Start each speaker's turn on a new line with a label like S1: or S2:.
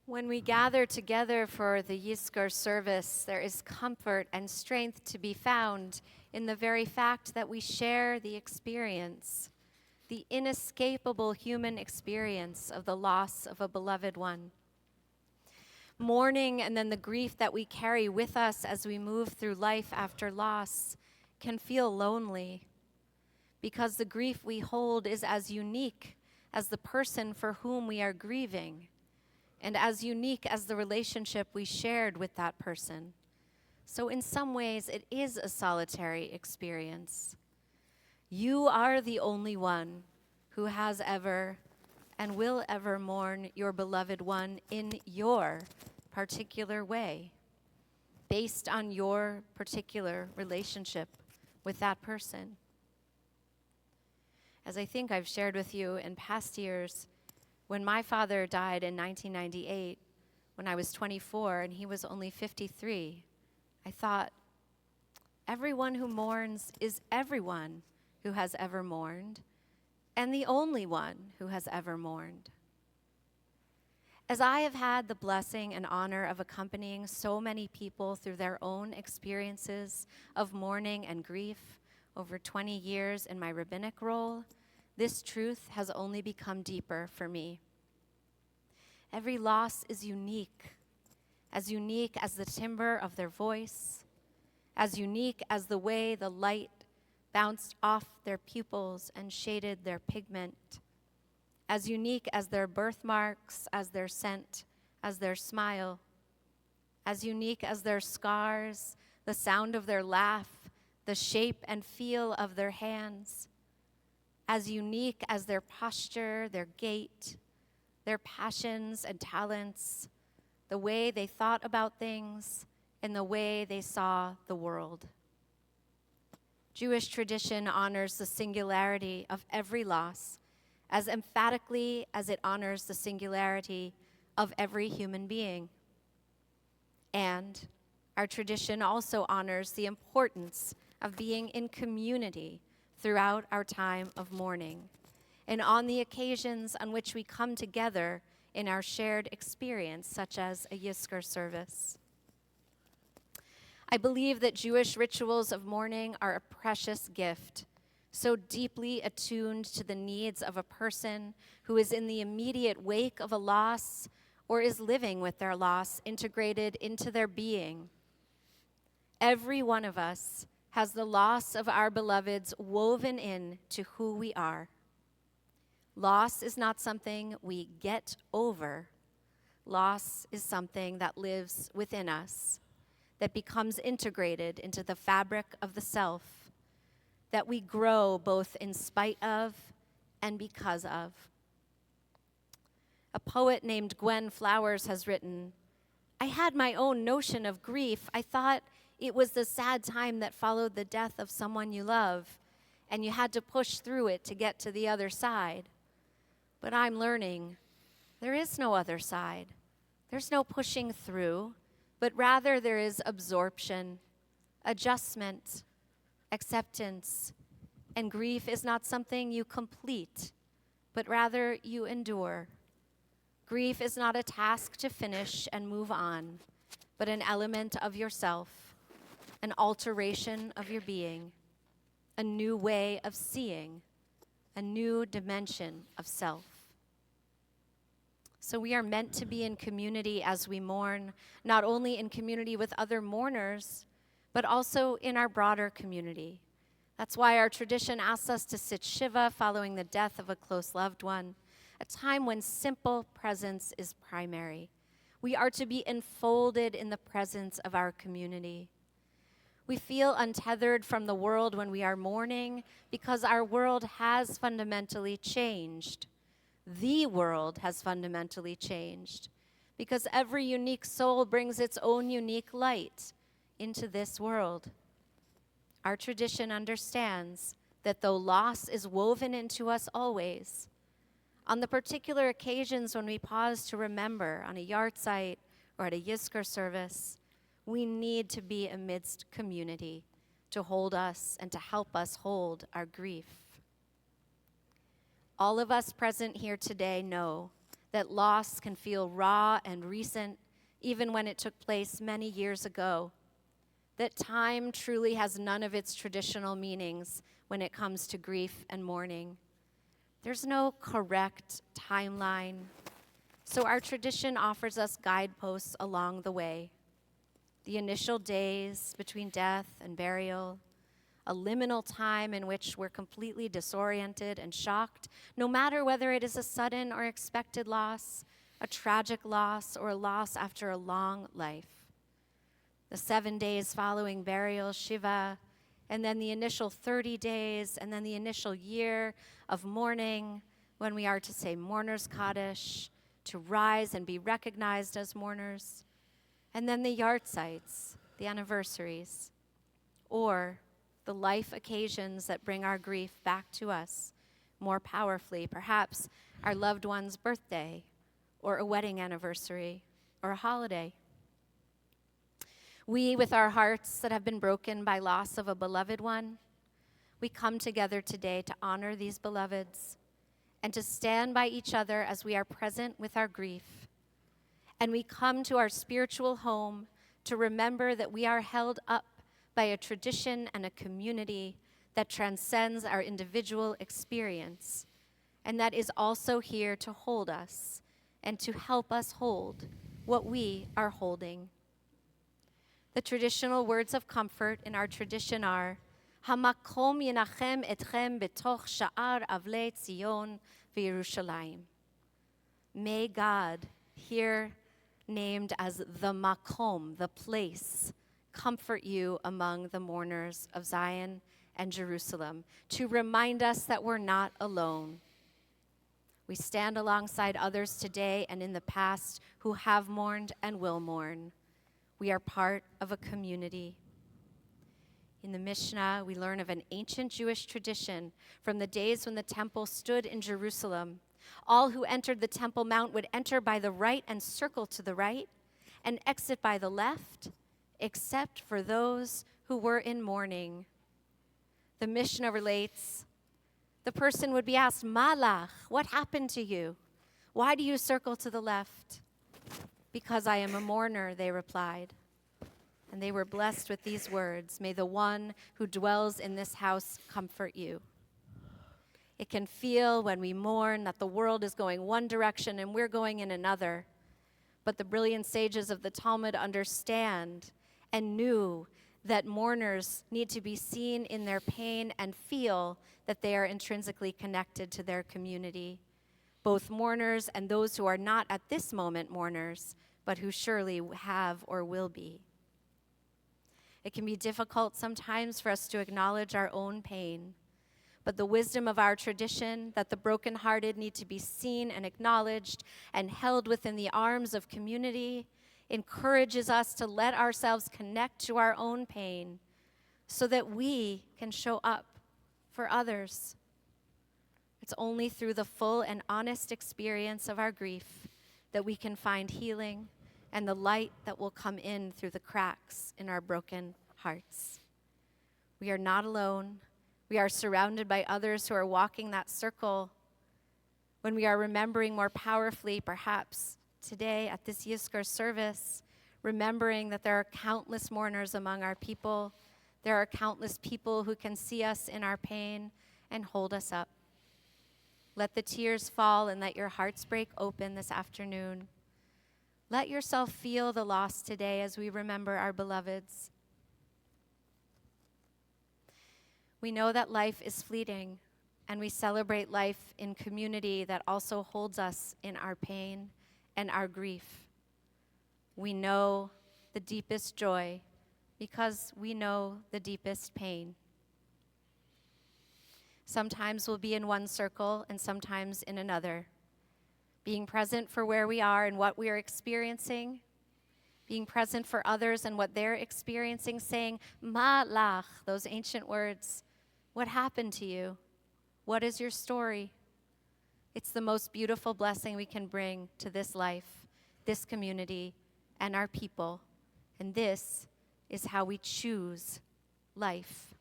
S1: When we gather together for the Yizkor service, there is comfort and strength to be found in the very fact that we share the experience, the inescapable human experience of the loss of a beloved one. Mourning and then the grief that we carry with us as we move through life after loss can feel lonely, because the grief we hold is as unique as the person for whom we are grieving, and as unique as the relationship we shared with that person. So in some ways, it is a solitary experience. You are the only one who has ever and will ever mourn your beloved one in your particular way, based on your particular relationship with that person. As I think I've shared with you in past years, when my father died in 1998, when I was 24 and he was only 53, I thought, everyone who mourns is everyone who has ever mourned, and the only one who has ever mourned. As I have had the blessing and honor of accompanying so many people through their own experiences of mourning and grief over 20 years in my rabbinic role, this truth has only become deeper for me. Every loss is unique as the timbre of their voice, as unique as the way the light bounced off their pupils and shaded their pigment, as unique as their birthmarks, as their scent, as their smile, as unique as their scars, the sound of their laugh, the shape and feel of their hands, as unique as their posture, their gait, their passions and talents, the way they thought about things, and the way they saw the world. Jewish tradition honors the singularity of every loss as emphatically as it honors the singularity of every human being. And our tradition also honors the importance of being in community throughout our time of mourning, and on the occasions on which we come together in our shared experience, such as a Yizkor service. I believe that Jewish rituals of mourning are a precious gift, so deeply attuned to the needs of a person who is in the immediate wake of a loss or is living with their loss integrated into their being. Every one of us has the loss of our beloveds woven in to who we are. Loss is not something we get over. Loss is something that lives within us, that becomes integrated into the fabric of the self, that we grow both in spite of and because of. A poet named Gwen Flowers has written, "I had my own notion of grief. I thought it was the sad time that followed the death of someone you love, and you had to push through it to get to the other side. But I'm learning there is no other side. There's no pushing through, but rather there is absorption, adjustment, acceptance, and grief is not something you complete, but rather you endure. Grief is not a task to finish and move on, but an element of yourself, an alteration of your being, a new way of seeing, a new dimension of self." So we are meant to be in community as we mourn, not only in community with other mourners, but also in our broader community. That's why our tradition asks us to sit Shiva following the death of a close loved one, a time when simple presence is primary. We are to be enfolded in the presence of our community. We feel untethered from the world when we are mourning because our world has fundamentally changed. The world has fundamentally changed because every unique soul brings its own unique light into this world. Our tradition understands that though loss is woven into us always, on the particular occasions when we pause to remember on a yard site or at a Yizkor service, we need to be amidst community to hold us and to help us hold our grief. All of us present here today know that loss can feel raw and recent, even when it took place many years ago. That time truly has none of its traditional meanings when it comes to grief and mourning. There's no correct timeline, so our tradition offers us guideposts along the way. The initial days between death and burial, a liminal time in which we're completely disoriented and shocked, no matter whether it is a sudden or expected loss, a tragic loss, or a loss after a long life. The 7 days following burial, Shiva, and then the initial 30 days, and then the initial year of mourning, when we are to say mourner's Kaddish, to rise and be recognized as mourners, and then the yahrzeits, the anniversaries, or the life occasions that bring our grief back to us more powerfully, perhaps our loved one's birthday, or a wedding anniversary, or a holiday. We, with our hearts that have been broken by loss of a beloved one, we come together today to honor these beloveds and to stand by each other as we are present with our grief. And we come to our spiritual home to remember that we are held up by a tradition and a community that transcends our individual experience, and that is also here to hold us and to help us hold what we are holding. The traditional words of comfort in our tradition are, Hamakom yinachem etchem betoch sha'ar avlei Tzion v'Yerushalayim. May God, here named as the Makom, the place, comfort you among the mourners of Zion and Jerusalem, to remind us that we're not alone. We stand alongside others today and in the past who have mourned and will mourn. We are part of a community. In the Mishnah, we learn of an ancient Jewish tradition from the days when the temple stood in Jerusalem. All who entered the Temple Mount would enter by the right and circle to the right, and exit by the left, except for those who were in mourning. The Mishnah relates, the person would be asked, Malach, what happened to you? Why do you circle to the left? Because I am a mourner, they replied. And they were blessed with these words, may the one who dwells in this house comfort you. It can feel when we mourn that the world is going one direction and we're going in another. But the brilliant sages of the Talmud understand and knew that mourners need to be seen in their pain and feel that they are intrinsically connected to their community. Both mourners and those who are not at this moment mourners, but who surely have or will be. It can be difficult sometimes for us to acknowledge our own pain, but the wisdom of our tradition that the brokenhearted need to be seen and acknowledged and held within the arms of community encourages us to let ourselves connect to our own pain so that we can show up for others. It's only through the full and honest experience of our grief that we can find healing and the light that will come in through the cracks in our broken hearts. We are not alone. We are surrounded by others who are walking that circle. When we are remembering more powerfully, perhaps today at this Yizkor service, remembering that there are countless mourners among our people, there are countless people who can see us in our pain and hold us up. Let the tears fall and let your hearts break open this afternoon. Let yourself feel the loss today as we remember our beloveds. We know that life is fleeting, and we celebrate life in community that also holds us in our pain and our grief. We know the deepest joy because we know the deepest pain. Sometimes we'll be in one circle and sometimes in another. Being present for where we are and what we are experiencing, being present for others and what they're experiencing, saying, Ma lach, those ancient words. What happened to you? What is your story? It's the most beautiful blessing we can bring to this life, this community, and our people. And this is how we choose life.